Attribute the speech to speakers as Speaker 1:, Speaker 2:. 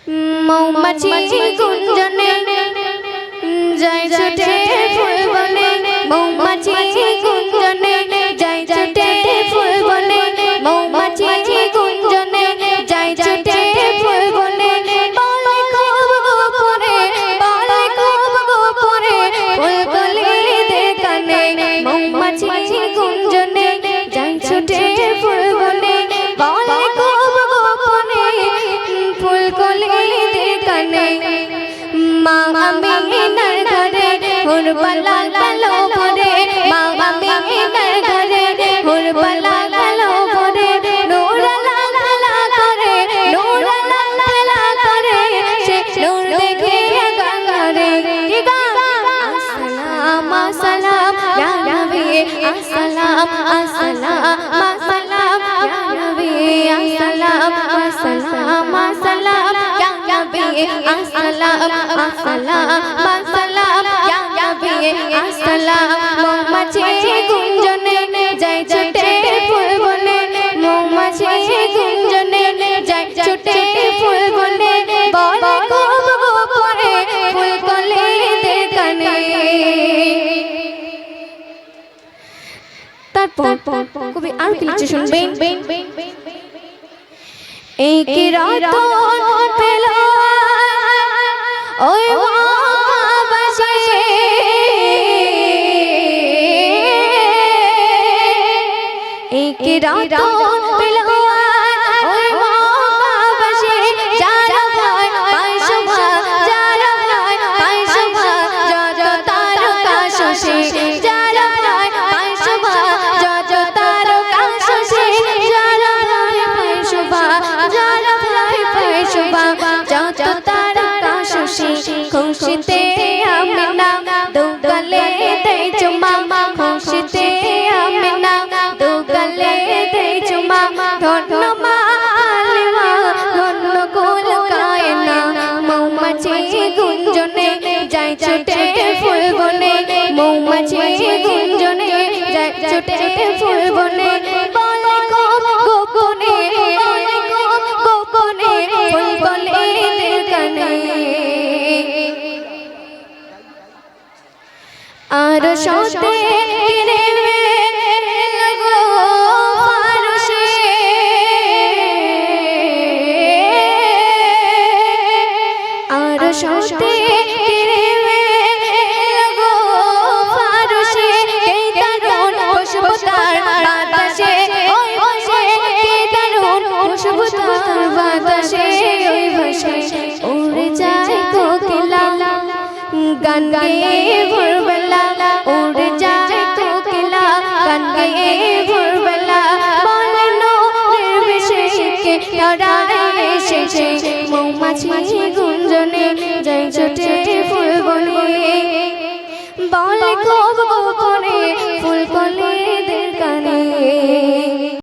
Speaker 1: মৌমাছি গুঞ্জনে যায় ছুটে ফুল বনে, মৌমাছি গুঞ্জনে যায় ছুটে ফুল বনে, মৌমাছি গুঞ্জনে যায় ছুটে ফুল বনে। বলে খুব গোপনে, বলে খুব গোপনে ফুলকলিদের কানে, মৌমাছি গুঞ্জনে যায় ছুটে ফুল বনে। বলে খুব গোপনে ফুলকলিদের কানে, মা আমিনার ঘরে হুরবালা গেল ভরে, মা আমিনার ঘরে হুরবালা গেল ভরে। নূর লালা করে, নূর লালা করে, সে নূর দেখে গঙ্গারে কি গা। আসসালাম আসসালাম ইয়া নবী, আসসালাম আসসালাম আসসালাম ইয়া নবী, আসসালাম আসসালাম আসসালাম ইয়া নবী, আসসালাম আসসালাম আসসালাম ইয়া নবী, আসসালাম। মৌমাছি গুঞ্জনে যায় ছুটে ফুল বনে, মৌমাছি গুঞ্জনে যায় ছুটে ফুল বনে। বলে খুব গোপনে ফুলকলিদের কানে। তারপর কবি আর কি লিখছে শুনবেন। এই কি রাত পেল ওই বাসে, এই কি রাত পেল ওই বাসে, যারা ভাই পায় শোভা, যারা ভাই পায় শোভা, যত তারকা শোষে, যারা ভাই পায় শোভা, যত তারকা শোষে, যারা ভাই পায় শোভা, যারা ভাই পায় শোভা, যত তারকা শোষে। খুশিতে আমিনা দু গলে দেয় চুমা, খুশিতে আমিনা দু গলে দেয় চুমা। ধন্য মা আলিমা, ধন্য কুল কায়না, মৌমাছি গুঞ্জনে যায় ছুটে ফুল বনে, মৌমাছি গুঞ্জনে যায় ছুটে ফুল বনে। বলে খুব গোপনে, বলে খুব গোপনে ফুলকলিদের কানে। আর সতে কিরে লাগো ফারসে, আর সতে কিরে লাগো ফারসে। এই দারুণ খুশবু তার বাতাসে, ওই বসে কি দারুণ খুশবু তার বাতাসে, ওই বসে উড়ে যায় কোকিলা গান গেয়ে ভোরবেলা, উড়ে যায় কোকিলা গান গেয়ে ভোরবেলা। বলে নূরের বেশে কে তারা এসেছে, মৌমাছি গুঞ্জনে যায় ছুটে